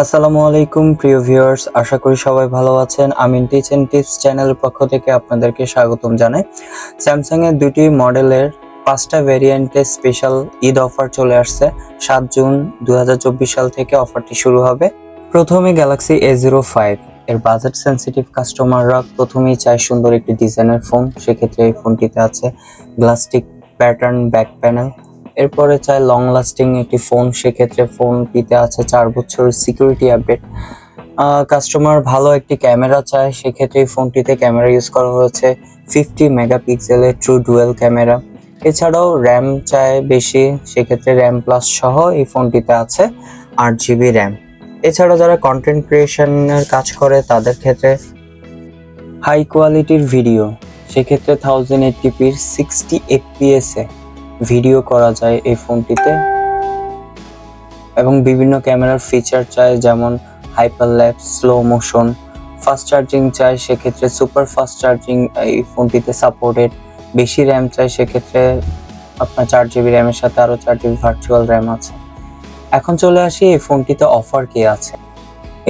আসসালামু আলাইকুম প্রিয় ভিউয়ার্স, আশা করি সবাই ভালো আছেন। আমি টিচ এন্ড টিপস চ্যানেলের পক্ষ থেকে আপনাদেরকে স্বাগতম জানাই। স্যামসাং এর দুটি মডেলের 5টা ভেরিয়েন্টে স্পেশাল ঈদ অফার চলে আসছে। 7 জুন 2024 সাল থেকে অফারটি শুরু হবে। প্রথমে গ্যালাক্সি A05 এর বাজেট সেনসিটিভ কাস্টমাররা প্রথমেই চায় সুন্দর একটি ডিজাইনের ফোন। সেক্ষেত্রে এই ফোনটিতে আছে গ্লাস্টিক প্যাটার্ন ব্যাক প্যানেল। এরপরে চায় লং লাস্টিং একটি ফোন, সেক্ষেত্রে ফোনটিতে আছে 4 বছরের সিকিউরিটি আপডেট। কাস্টমার ভালো একটি ক্যামেরা চায়, সেক্ষেত্রে এই ফোনটিতে ক্যামেরা ইউজ করা হয়েছে 50 মেগাপিক্সেলের ট্রু ডুয়েল ক্যামেরা। এছাড়াও র্যাম চায় বেশি, সেক্ষেত্রে র্যাম প্লাস সহ এই ফোনটিতে আছে 8GB র্যাম। এছাড়াও যারা কন্টেন্ট ক্রিয়েশনের কাজ করে তাদের ক্ষেত্রে হাই কোয়ালিটির ভিডিও, সেক্ষেত্রে 1080pর 60 fps এ ভিডিও করা যায় এই ফোনটিতে। এবং বিভিন্ন ক্যামেরার ফিচার চাই, যেমন হাইপারল্যাপস, স্লো মোশন, ফাস্ট চার্জিং চাই, সেক্ষেত্রে সুপার ফাস্ট চার্জিং এই ফোনটিতে সাপোর্টেড। বেশি র্যাম চাই, সেক্ষেত্রে আপনার 4GB র্যামের সাথে আরও 4GB ভার্চুয়াল র্যাম আছে। এখন চলে আসি এই ফোনটিতে অফার কি আছে।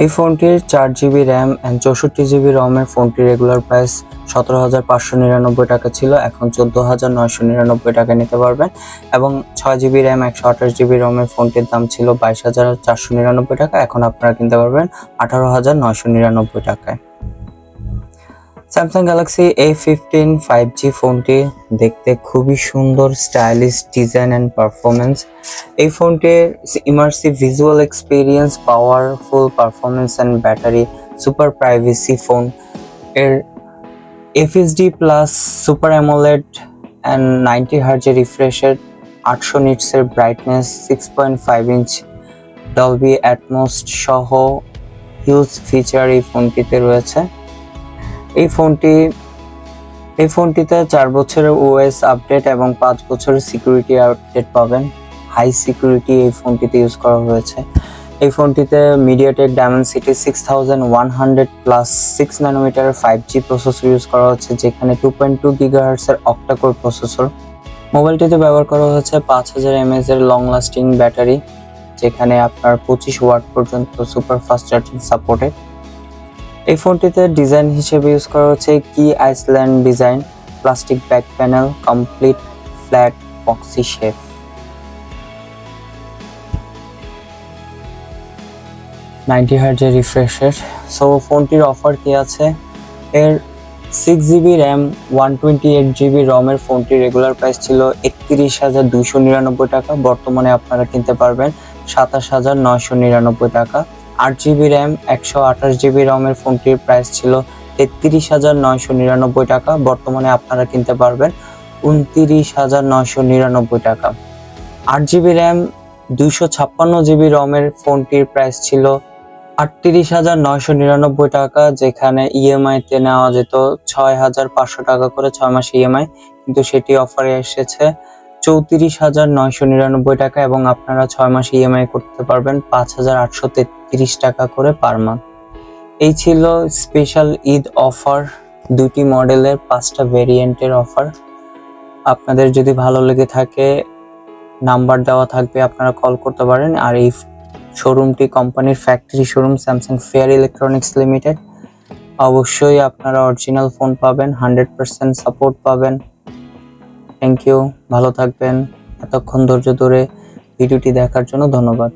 এই ফোনটির 4GB র্যাম অ্যান্ড 64GB রমের ফোনটির রেগুলার প্রাইস 17,599 টাকা ছিল, এখন 14,999 টাকা নিতে পারবেন। এবং 6GB র্যাম 128GB রমের ফোনটির দাম ছিল 22,499 টাকা, এখন আপনারা কিনতে পারবেন 18,999 টাকায়। স্যামসাং গ্যালাক্সি A15 5G ফোনটি দেখতে খুবই সুন্দর, স্টাইলিশ ডিজাইন অ্যান্ড পারফরমেন্স। এই ফোনটির immersive visual experience, powerful performance and battery, super privacy phone. এর FHD plus super AMOLED and 90 হার্জের রিফ্রেশের 800 নিটসের ব্রাইটনেস, 6.5 ইঞ্চ ডলবি অ্যাটমস সহ হিউজ ফিচার এই ফোনটিতে রয়েছে। এই ফোনটিতে 4 বছরের OS আপডেট এবং 5 বছরের সিকিউরিটি আপডেট পাবেন। হাই সিকিউরিটি এই ফোনটিতে ইউজ করা হয়েছে। এই ফোনটিতে মিডিয়াটেক ডায়মেনসিটি 6100 প্লাস 6 ন্যানোমিটারের 5G প্রসেসর ইউজ করা হচ্ছে, যেখানে 2.2 GHz এর অক্টা-কোর প্রসেসর। মোবাইলটিতে ব্যবহার করা হয়েছে 5000 mAh এর লং লাস্টিং ব্যাটারি, যেখানে আপনার 25 ওয়াট পর্যন্ত সুপার ফাস্ট চার্জিং সাপোর্টেড। এই ফোনটিতে ডিজাইন হিসেবে ইউজ করা হচ্ছে কি island design, plastic back panel, complete flat boxy shape. 90 হার্জের রিফ্রেশের। সো ফোনটির অফার কি আছে। এর 6GB র্যাম 128GB রমের ফোনটির রেগুলার প্রাইস ছিল 31,299 টাকা, বর্তমানে আপনারা কিনতে পারবেন 27,999 টাকা। 8GB র্যাম 128GB রমের ফোনটির প্রাইস ছিল 33,999 টাকা, বর্তমানে আপনারা কিনতে পারবেন 29,999 টাকা। 8GB র্যাম 256GB রমের ফোনটির প্রাইস ছিল 38,999 টাকা, যেখানে EMI তে নেওয়া যেত 6,500 টাকা করে 6 মাস EMI, কিন্তু সেটি অফারে এসেছে 34,999 টাকা এবং আপনারা 6 মাস EMI করতে পারবেন 5,833 টাকা করে পার মান্থ। এই ছিল স্পেশাল ঈদ অফার, দুটি মডেলের 5টা ভেরিয়েন্টের অফার। আপনাদের যদি ভালো লেগে থাকে নাম্বার দেওয়া থাকবে, আপনারা কল করতে পারেন। আর এই শোরুমটি কোম্পানির factory showroom, Samsung fair electronics limited. অবশ্যই আপনারা অরিজিনাল ফোন পাবেন, 100% সাপোর্ট পাবেন। থ্যাংক ইউ, ভালো থাকবেন। এতক্ষণ ধৈর্য ধরে ভিডিওটি দেখার জন্য ধন্যবাদ।